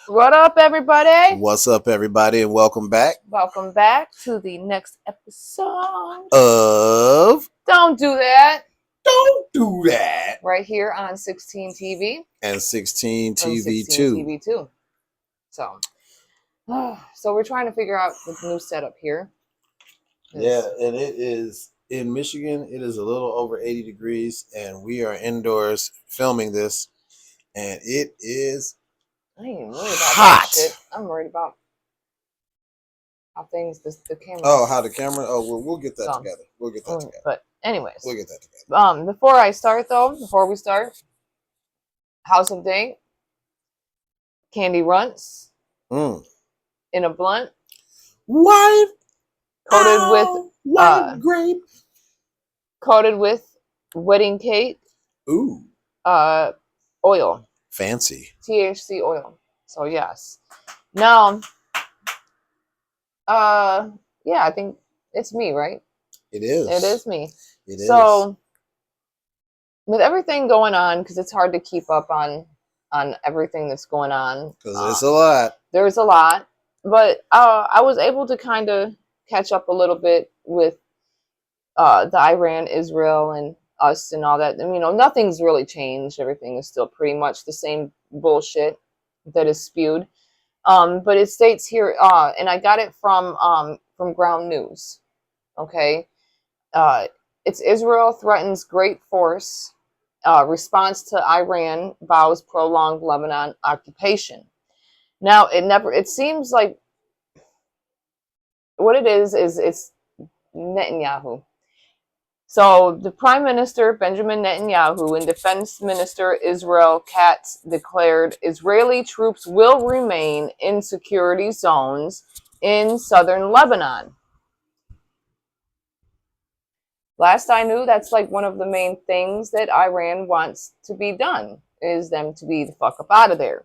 What up, everybody? What's up, everybody, and welcome back Welcome back to the next episode of Don't Do That, Don't Do That right here on 16 TV and 16 and TV 16 2. TV too. So we're trying to figure out the new setup here. Yeah, and it is in Michigan. It is a little over 80 degrees, and we are indoors filming this, and it is I ain't worried about hot. that shit. I'm worried about how things, the camera. Oh, how the camera? Oh, we'll get that together. We'll get that together. But anyways, we'll get that together. Before we start, House of Date, Candy Runts in a blunt. White grape, coated with wedding cake. Ooh. Oil. Fancy. THC oil. So yes. Now, yeah, I think it's me, right? It is. It is me. It is. So, with everything going on, because it's hard to keep up on everything that's going on. Because it's a lot. There's a lot. But I was able to kind of catch up a little bit with the Iran, Israel, and us and all that. And, nothing's really changed. Everything is still pretty much the same bullshit that is spewed. But it states here, and I got it from Ground News. Okay. It's Israel threatens great force. Response to Iran vows prolonged Lebanon occupation. Now, it seems like what it is it's Netanyahu. So the Prime Minister Benjamin Netanyahu and Defense Minister Israel Katz declared Israeli troops will remain in security zones in southern Lebanon. Last I knew, that's like one of the main things that Iran wants to be done, is them to be the fuck up out of there.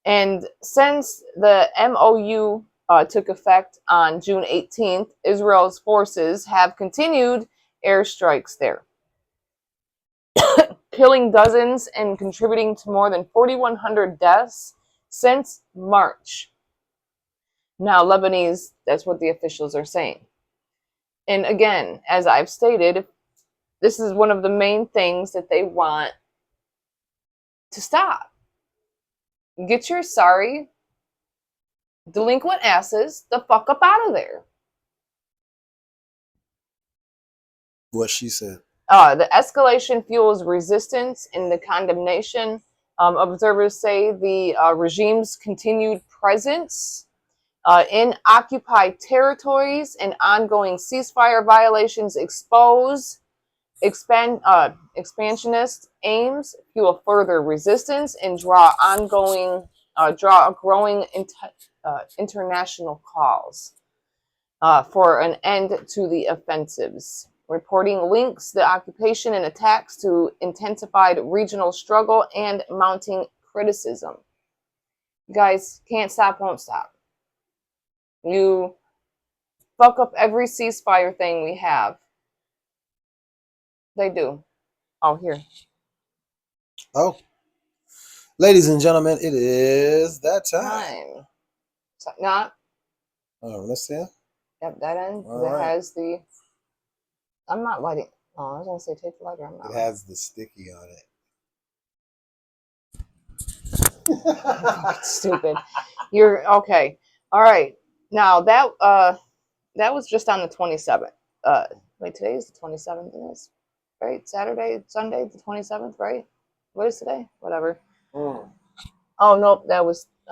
And since the MOU took effect on June 18th, Israel's forces have continued airstrikes there, killing dozens and contributing to more than 4,100 deaths since March. Now, Lebanese, that's what the officials are saying. And again, as I've stated, this is one of the main things that they want to stop. Get your sorry, delinquent asses the fuck up out of there. What she said. The escalation fuels resistance and the condemnation. Observers say the regime's continued presence in occupied territories and ongoing ceasefire violations expose expansionist aims, fuel further resistance, and draw growing international calls for an end to the offensives. Reporting links the occupation and attacks to intensified regional struggle and mounting criticism. Guys, can't stop, won't stop. You fuck up every ceasefire thing we have. They do. Oh, here. Oh. Ladies and gentlemen, it is that time. So, not. Oh, let's see. Yep, that end. All it right. has the. I'm not lighting. Oh, I was gonna say take the lighter. I'm not. It has the sticky on it. Stupid. You're okay. All right. Now that was just on the 27th. Wait, today is the 27th. Is right? Saturday, Sunday, the 27th, right? What is today? Whatever. Oh nope,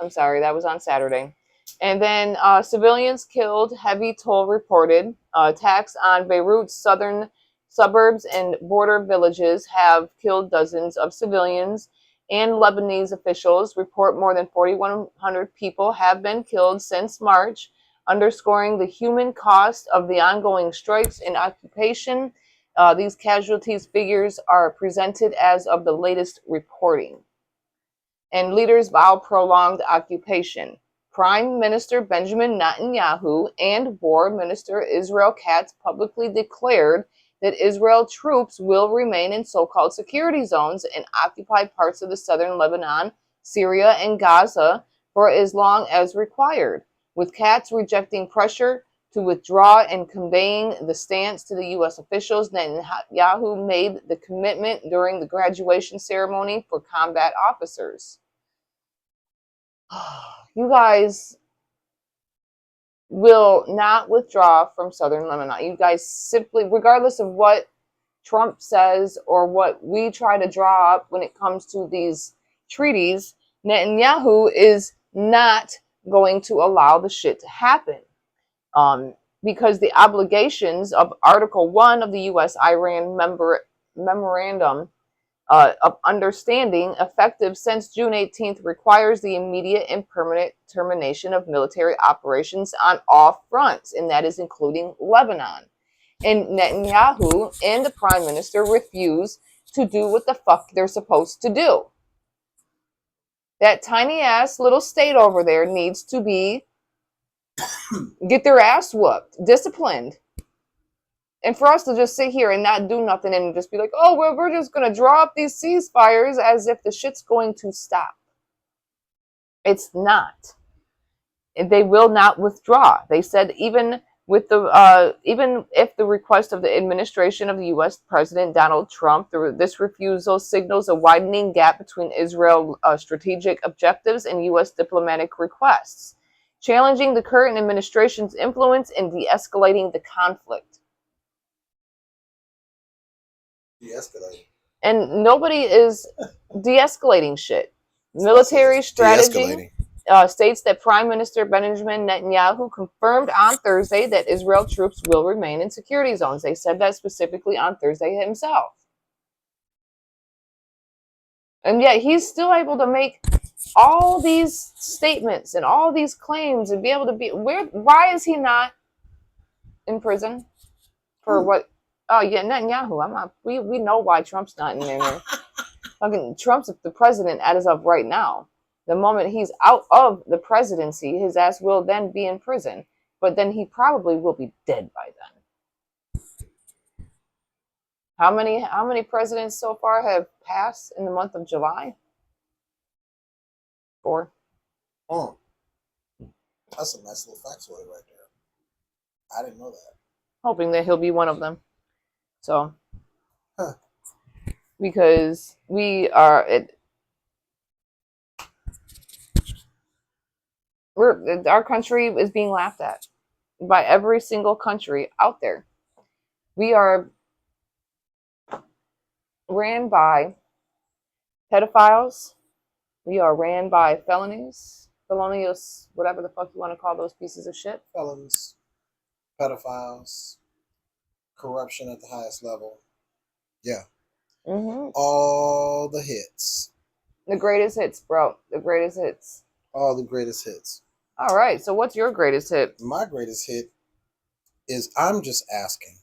I'm sorry, that was on Saturday. And then civilians killed, heavy toll reported. Attacks on Beirut's southern suburbs and border villages have killed dozens of civilians, and Lebanese officials report more than 4,100 people have been killed since March, underscoring the human cost of the ongoing strikes and occupation. These casualties figures are presented as of the latest reporting. And leaders vow prolonged occupation. Prime Minister Benjamin Netanyahu and War Minister Israel Katz publicly declared that Israel troops will remain in so-called security zones in occupied parts of the southern Lebanon, Syria, and Gaza for as long as required, with Katz rejecting pressure to withdraw and conveying the stance to the U.S. officials. Netanyahu made the commitment during the graduation ceremony for combat officers. You guys will not withdraw from southern Lebanon. You guys simply, regardless of what Trump says or what we try to draw up when it comes to these treaties, Netanyahu is not going to allow the shit to happen. Because the obligations of Article 1 of the U.S.-Iran Memorandum of Understanding, effective since June 18th, requires the immediate and permanent termination of military operations on all fronts, and that is including Lebanon. And Netanyahu and the prime minister refuse to do what the fuck they're supposed to do. That tiny ass little state over there needs to be get their ass whooped, disciplined. And for us to just sit here and not do nothing and just be like, oh, we're just going to draw up these ceasefires as if the shit's going to stop. It's not. And they will not withdraw. They said even with the even if the request of the administration of the U.S. President Donald Trump, this refusal signals a widening gap between Israel's strategic objectives and U.S. diplomatic requests, challenging the current administration's influence in de-escalating the conflict. De-escalating. And nobody is de-escalating shit. Military strategy states that Prime Minister Benjamin Netanyahu confirmed on Thursday that Israel troops will remain in security zones. They said that specifically on Thursday himself. And yet he's still able to make all these statements and all these claims and be able to be why is he not in prison for what? Oh yeah, Netanyahu. I'm not. We know why Trump's not in there. Fucking Trump's the president as of right now. The moment he's out of the presidency, his ass will then be in prison. But then he probably will be dead by then. How many presidents so far have passed in the month of July? 4. Oh, that's a nice little factoid right there. I didn't know that. Hoping that he'll be one of them. So, because we are, our country is being laughed at by every single country out there. We are ran by pedophiles. We are ran by felonies, felonious, whatever the fuck you want to call those pieces of shit. Felons, pedophiles, corruption at the highest level. Yeah. Mm-hmm. All the hits. The greatest hits, bro. The greatest hits. All the greatest hits. All right. So what's your greatest hit? My greatest hit is I'm just asking.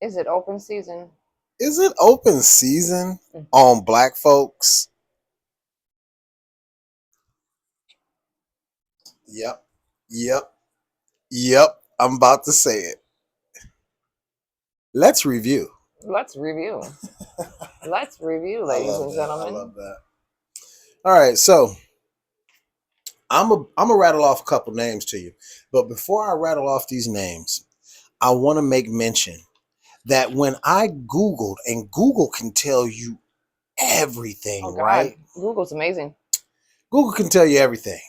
Is it open season? Is it open season on black folks? Yep. I'm about to say it. Let's review. Let's review, ladies and gentlemen. I love that. All right, so I'm gonna rattle off a couple names to you, but before I rattle off these names, I want to make mention that when I Googled, and Google can tell you everything, right? Google's amazing. Google can tell you everything.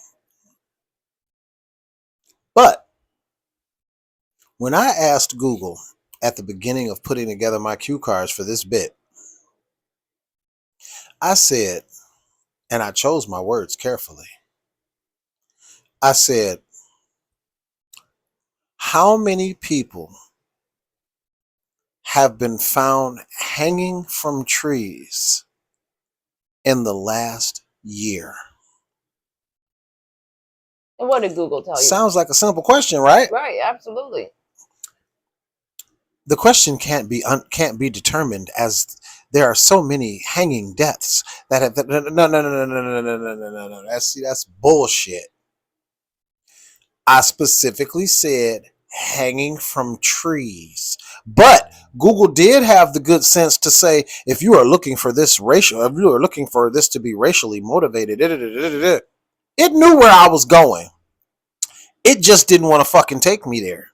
But when I asked Google at the beginning of putting together my cue cards for this bit, I said, and I chose my words carefully, I said, how many people have been found hanging from trees in the last year? And what did Google tell you? Sounds like a simple question, right? Right, absolutely. The question can't be determined, as there are so many hanging deaths that have no. That's bullshit. I specifically said hanging from trees. But Google did have the good sense to say, if you are looking for this racial, if you are looking for this to be racially motivated, it knew where I was going. It just didn't want to fucking take me there.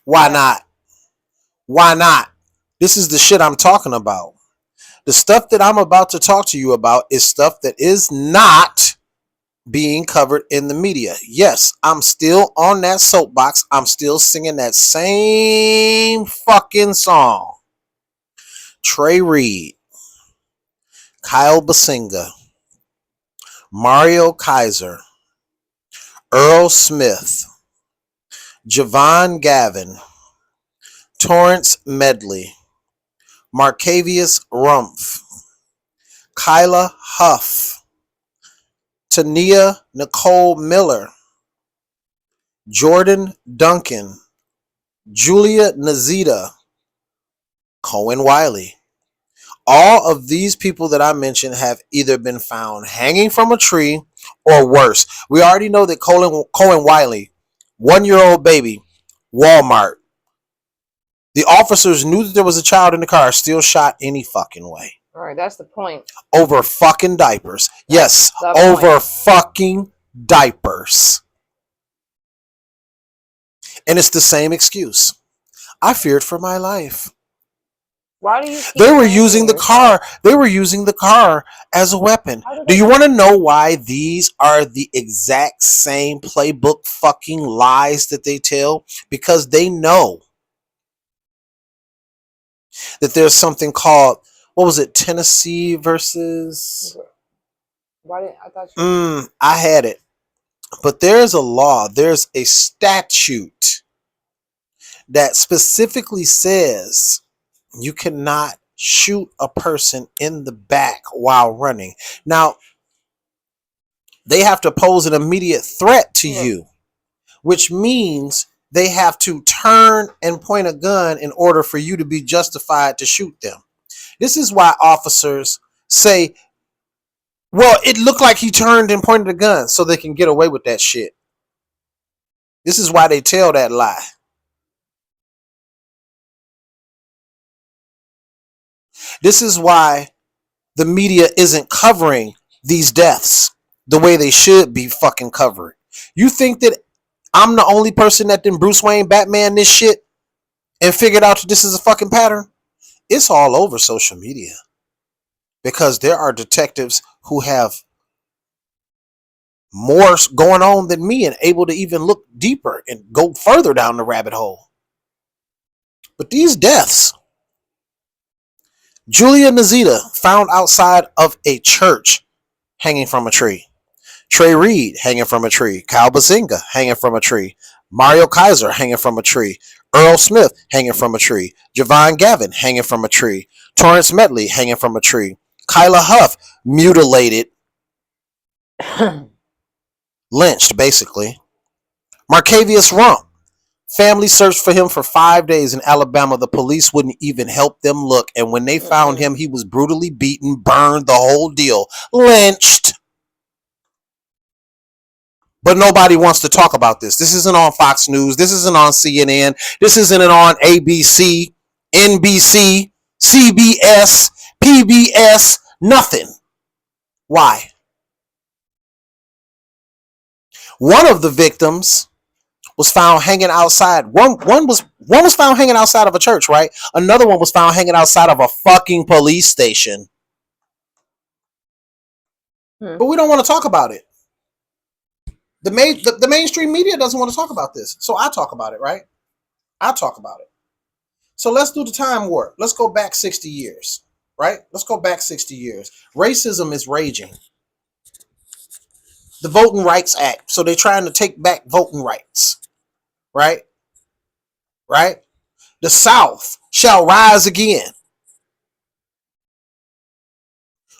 Why not? Why not? This is the shit I'm talking about. The stuff that I'm about to talk to you about is stuff that is not being covered in the media. Yes, I'm still on that soapbox. I'm still singing that same fucking song. Trey Reed, Kyle Basinga, Mario Kaiser, Earl Smith, Javon Gavin, Torrance Medley, Marcavius Rumpf, Kyla Huff, Tania Nicole Miller, Jordan Duncan, Julia Nazita, Cohen Wiley. All of these people that I mentioned have either been found hanging from a tree or worse. We already know that Cohen Wiley, 1-year-old baby, Walmart. The officers knew that there was a child in the car, still shot any fucking way. All right, that's the point. Over fucking diapers. Yes, over fucking diapers. And it's the same excuse. I feared for my life. Why do you? They were using the car. They were using the car as a weapon. Do you want to know why these are the exact same playbook fucking lies that they tell? Because they know that there's something called, what was it, Tennessee versus? Why didn't I thought you? I had it. But there's a law, there's a statute that specifically says you cannot shoot a person in the back while running. Now, they have to pose an immediate threat to you, which means they have to turn and point a gun in order for you to be justified to shoot them. This is why officers say, well, it looked like he turned and pointed a gun, so they can get away with that shit. This is why they tell that lie. This is why the media isn't covering these deaths the way they should be fucking covered. You think that I'm the only person that did Bruce Wayne Batman this shit and figured out that this is a fucking pattern? It's all over social media. Because there are detectives who have more going on than me and able to even look deeper and go further down the rabbit hole. But these deaths, Julia Nazita found outside of a church hanging from a tree. Trey Reed hanging from a tree. Kyle Basinga hanging from a tree. Mario Kaiser hanging from a tree. Earl Smith hanging from a tree. Javon Gavin hanging from a tree. Torrance Medley hanging from a tree. Kyla Huff mutilated. Lynched, basically. Marcavius Rump. Family searched for him for 5 days in Alabama. The police wouldn't even help them look. And when they found him, he was brutally beaten, burned, the whole deal. Lynched. But nobody wants to talk about this. This isn't on Fox News. This isn't on CNN. This isn't on ABC, NBC, CBS, PBS, nothing. Why? One of the victims was found hanging outside. One was found hanging outside of a church, right? Another one was found hanging outside of a fucking police station. But we don't want to talk about it. The mainstream media doesn't want to talk about this. So I talk about it, right? I talk about it. So let's do the time warp. Let's go back 60 years, right? Let's go back 60 years. Racism is raging. The Voting Rights Act. So they're trying to take back voting rights, right? Right? The South shall rise again.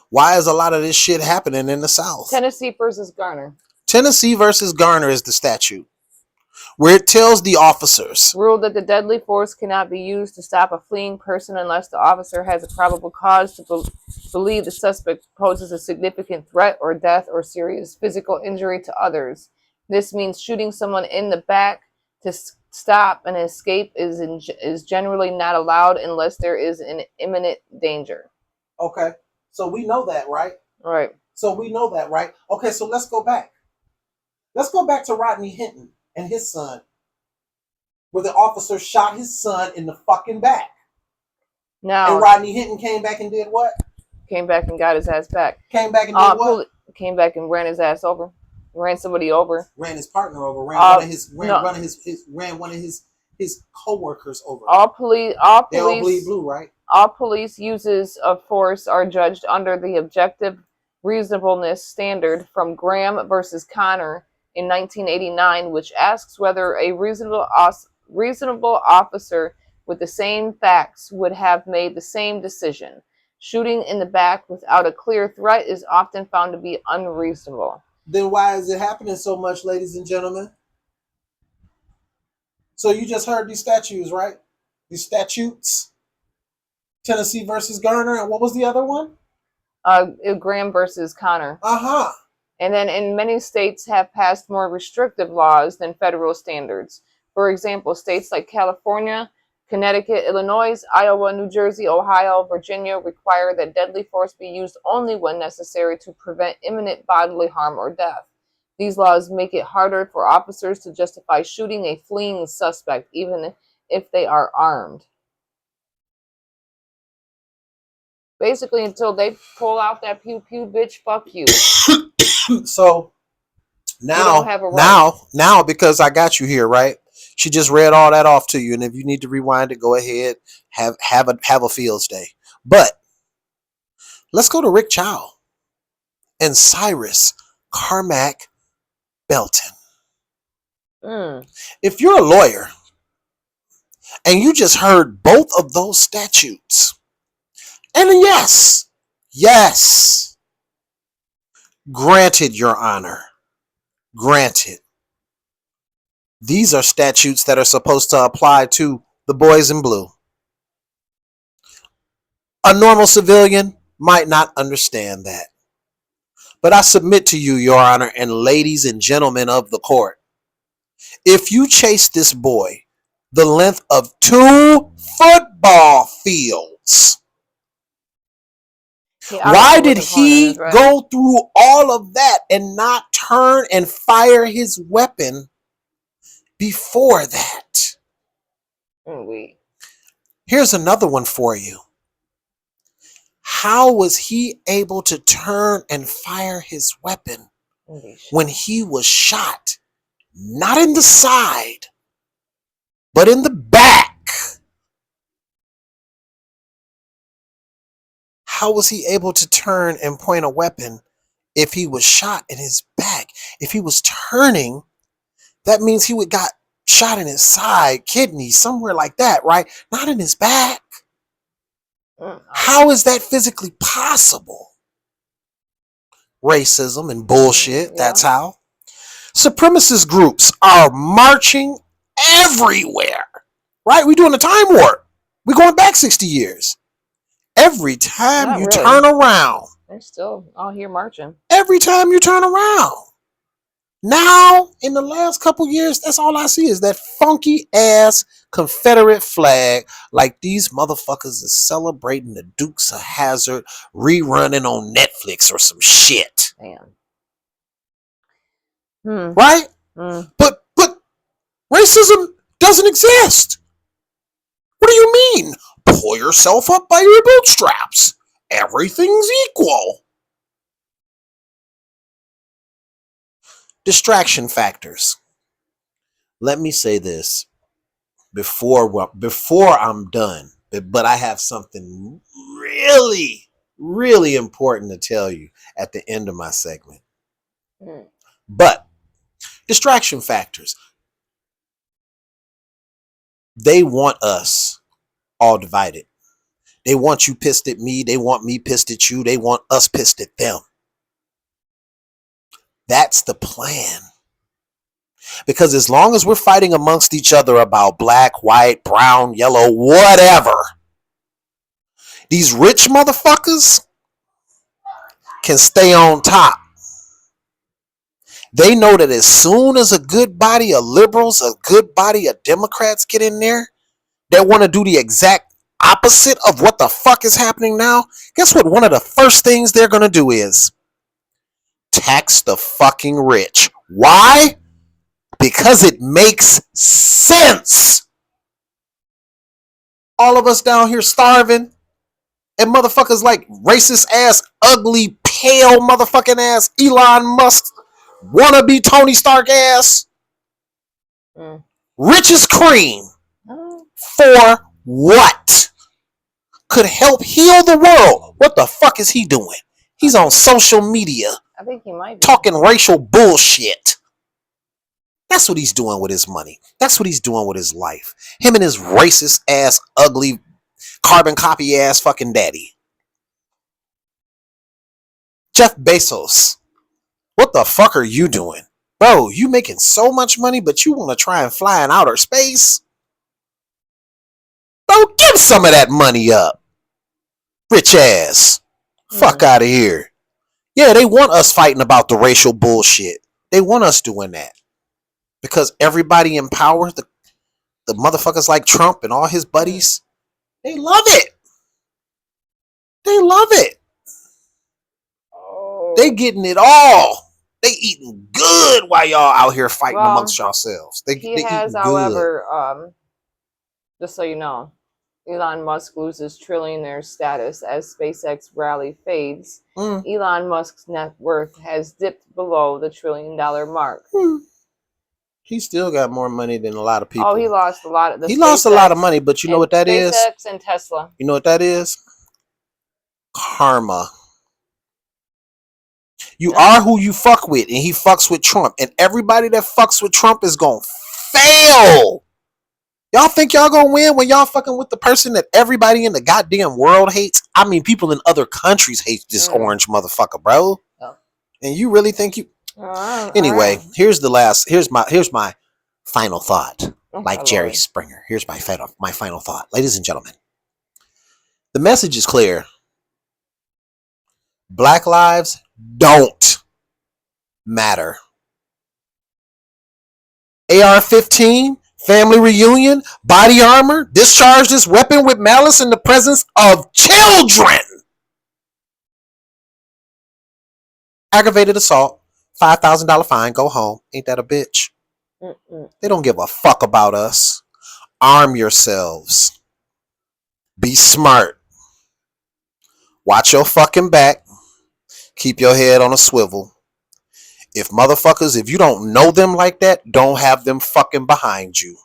Why is a lot of this shit happening in the South? Tennessee versus Garner. Tennessee versus Garner is the statute where it tells the officers, ruled that the deadly force cannot be used to stop a fleeing person unless the officer has a probable cause to believe the suspect poses a significant threat or death or serious physical injury to others. This means shooting someone in the back to stop and escape is generally not allowed unless there is an imminent danger. Okay. So we know that, right? Right. So we know that, right? Okay, so let's go back. Let's go back to Rodney Hinton and his son, where the officer shot his son in the fucking back. Now, and Rodney Hinton came back and did what? Came back and got his ass back. Came back and did what? Came back and ran his ass over. Ran somebody over. Ran his partner over. Ran one of his co-workers over. All police. They all bleed blue, right? All police uses of force are judged under the objective reasonableness standard from Graham versus Connor in 1989, which asks whether a reasonable officer with the same facts would have made the same decision. Shooting in the back without a clear threat is often found to be unreasonable. Then why is it happening so much, ladies and gentlemen? So you just heard these statutes, right? These statutes. Tennessee versus Garner, and what was the other one? Graham versus Connor. Uh-huh. And then in many states have passed more restrictive laws than federal standards. For example, states like California, Connecticut, Illinois, Iowa, New Jersey, Ohio, Virginia require that deadly force be used only when necessary to prevent imminent bodily harm or death. These laws make it harder for officers to justify shooting a fleeing suspect, even if they are armed. Basically, until they pull out that pew pew, bitch, fuck you. So now, because I got you here, right? She just read all that off to you, and if you need to rewind it, go ahead. Have a fields day. But let's go to Rick Chow and Cyrus Carmack Belton. If you're a lawyer and you just heard both of those statutes, and yes, granted, Your Honor, granted. These are statutes that are supposed to apply to the boys in blue. A normal civilian might not understand that. But I submit to you, Your Honor, and ladies and gentlemen of the court, if you chase this boy the length of 2 football fields, why did he go through all of that and not turn and fire his weapon before that? Here's another one for you. How was he able to turn and fire his weapon when he was shot, not in the side, but in the back? How was he able to turn and point a weapon if he was shot in his back? If he was turning, that means he would got shot in his side, kidney, somewhere like that, right? Not in his back. How is that physically possible? Racism and bullshit, yeah. That's how. Supremacist groups are marching everywhere, right? We're doing a time warp. We're going back 60 years. Every time you turn around. They're still all here marching. Every time you turn around. Now, in the last couple years, that's all I see is that funky ass Confederate flag, like these motherfuckers is celebrating the Dukes of Hazzard rerunning on Netflix or some shit. Damn. Right? But racism doesn't exist. What do you mean? Pull yourself up by your bootstraps. Everything's equal. Distraction factors. Let me say this before I'm done, but I have something really, really important to tell you at the end of my segment. But distraction factors. They want us all divided. They want you pissed at me. They want me pissed at you. They want us pissed at them. That's the plan. Because as long as we're fighting amongst each other about black, white, brown, yellow, whatever, these rich motherfuckers can stay on top. They know that as soon as a good body of liberals, a good body of Democrats get in there, they want to do the exact opposite of what the fuck is happening now. Guess what? One of the first things they're going to do is tax the fucking rich. Why? Because it makes sense. All of us down here starving, and motherfuckers like racist ass, ugly, pale motherfucking ass Elon Musk, wannabe Tony Stark ass, rich as cream. For what? Could help heal the world. What the fuck is he doing? He's on social media. I think he might be talking racial bullshit. That's what he's doing with his money. That's what he's doing with his life. Him and his racist ass, ugly, carbon copy ass fucking daddy. Jeff Bezos. What the fuck are you doing? Bro, you making so much money, but you want to try and fly in outer space? Bro, give some of that money up. Rich ass. Fuck out of here. Yeah, they want us fighting about the racial bullshit. They want us doing that. Because everybody in power, the motherfuckers like Trump and all his buddies, they love it. They love it. Oh. They getting it all. They eating good while y'all out here fighting amongst yourselves. He has, however, just so you know, Elon Musk loses trillionaire status as SpaceX rally fades. Elon Musk's net worth has dipped below the $1 trillion mark. He still got more money than a lot of people. Oh, he lost a lot of He lost a lot of money, but you know what that is? SpaceX and Tesla. You know what that is? Karma. You are who you fuck with, and he fucks with Trump. And everybody that fucks with Trump is gonna fail. Y'all think y'all gonna win when y'all fucking with the person that everybody in the goddamn world hates? I mean, people in other countries hate this orange motherfucker, bro. Oh. And you really think you... Anyway, here's my final thought. Like Jerry Springer. Here's my final thought. Ladies and gentlemen, the message is clear. Black lives don't matter. AR-15, family reunion, body armor, discharge this weapon with malice in the presence of children. Aggravated assault, $5,000 fine, go home. Ain't that a bitch? They don't give a fuck about us. Arm yourselves. Be smart. Watch your fucking back. Keep your head on a swivel. If you don't know them like that, don't have them fucking behind you.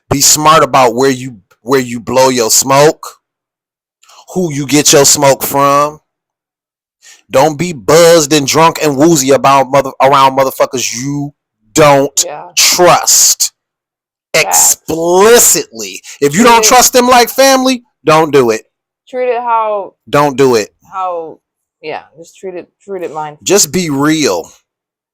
Be smart about where you blow your smoke, who you get your smoke from. Don't be buzzed and drunk and woozy around motherfuckers you don't trust. Explicitly. If you don't trust them like family, don't do it. Treat it how... Don't do it. Just treat it mindfully. Just be real.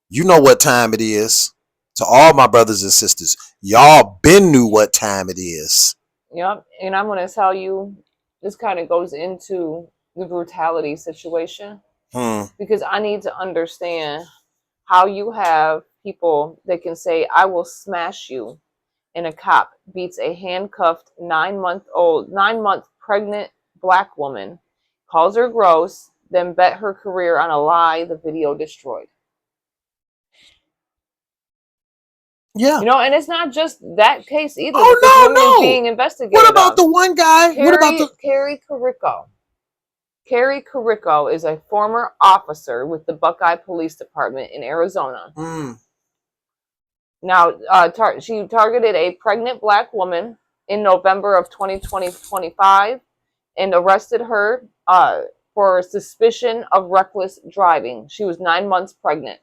You know what time it is. To all my brothers and sisters, y'all been knew what time it is. Yep, and I'm going to tell you, this kind of goes into the brutality situation. Because I need to understand how you have people that can say, I will smash you, and a cop beats a handcuffed 9-month pregnant black woman, calls her gross, then bet her career on a lie the video destroyed. Yeah. You know, and it's not just that case either. Oh, no. Being investigated. What about the one guy? Carrie Carrico. Carrie Carrico is a former officer with the Buckeye Police Department in Arizona. Now, she targeted a pregnant black woman in November of 2025 and arrested her for suspicion of reckless driving. She was 9 months pregnant.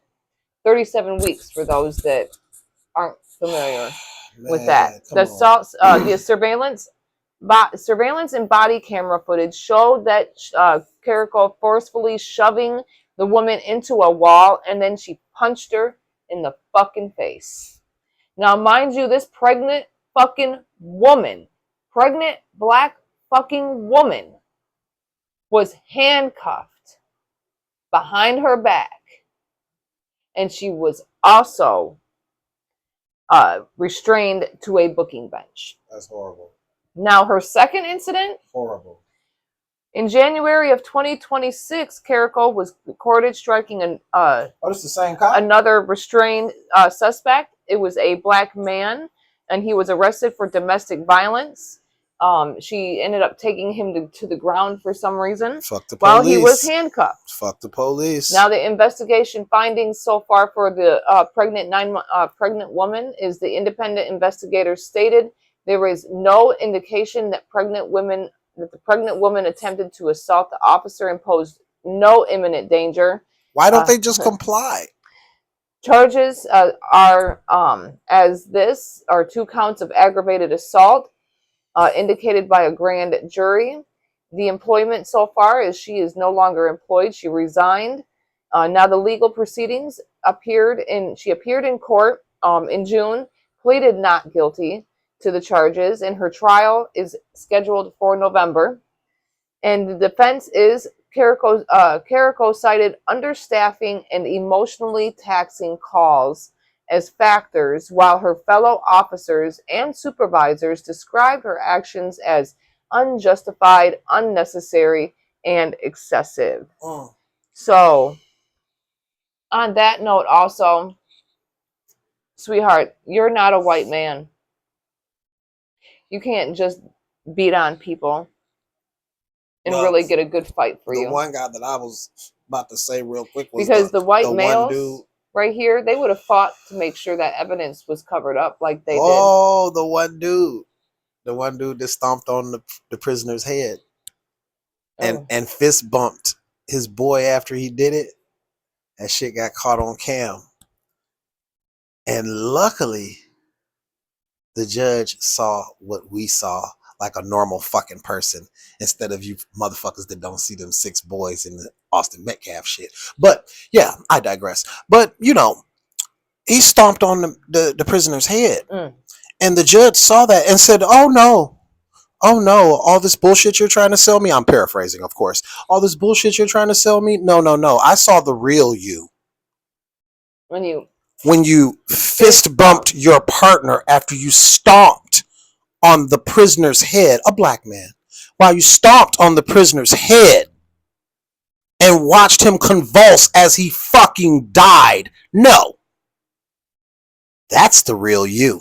37 weeks for those that aren't familiar with that. The surveillance and body camera footage showed that Carrico forcefully shoving the woman into a wall, and then she punched her in the fucking face. Now, mind you, this pregnant fucking woman, pregnant black fucking woman, was handcuffed behind her back and she was also restrained to a booking bench. That's horrible. Now, her second incident, Horrible. in January of 2026, Carrico was recorded striking it's the same cop? another restrained suspect. It was a black man, and he was arrested for domestic violence. She ended up taking him to the ground for some reason. Fuck the police. While he was handcuffed. Fuck the police. Now, the investigation findings so far for the pregnant woman is the independent investigators stated there is no indication that the pregnant woman attempted to assault the officer and posed no imminent danger. Why don't they just comply? Charges are 2 counts of aggravated assault indicated by a grand jury. The employment so far is she is no longer employed. She resigned. Now the legal proceedings she appeared in court in June, pleaded not guilty to the charges, and her trial is scheduled for November. And the defense is Carrico cited understaffing and emotionally taxing calls as factors, while her fellow officers and supervisors described her actions as unjustified, unnecessary, and excessive. So, on that note, also, sweetheart, you're not a white man. You can't just beat on people and really get a good fight for you. The one guy that I was about to say real quick was because the white males right here, they would have fought to make sure that evidence was covered up like they did. Oh, the one dude that stomped on the prisoner's head and fist bumped his boy after he did it. That shit got caught on cam. And luckily, the judge saw what we saw, like a normal fucking person, instead of you motherfuckers that don't see them 6 boys in the Austin Metcalf shit. But yeah, I digress. But you know, he stomped on the prisoner's head. And the judge saw that and said, oh no, all this bullshit you're trying to sell me. I'm paraphrasing, of course. All this bullshit you're trying to sell me. No. I saw the real you. When you fist bumped your partner after you stomped on the prisoner's head, a black man, while you stomped on the prisoner's head and watched him convulse as he fucking died. No. That's the real you.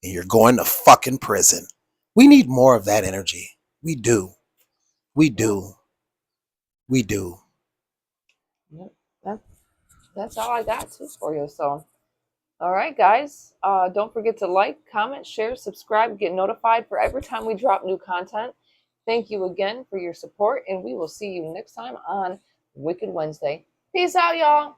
And you're going to fucking prison. We need more of that energy. We do. Yep. That's all I got too for you. So, all right, guys. Don't forget to like, comment, share, subscribe, get notified for every time we drop new content. Thank you again for your support, and we will see you next time on Wicked Wednesday. Peace out, y'all.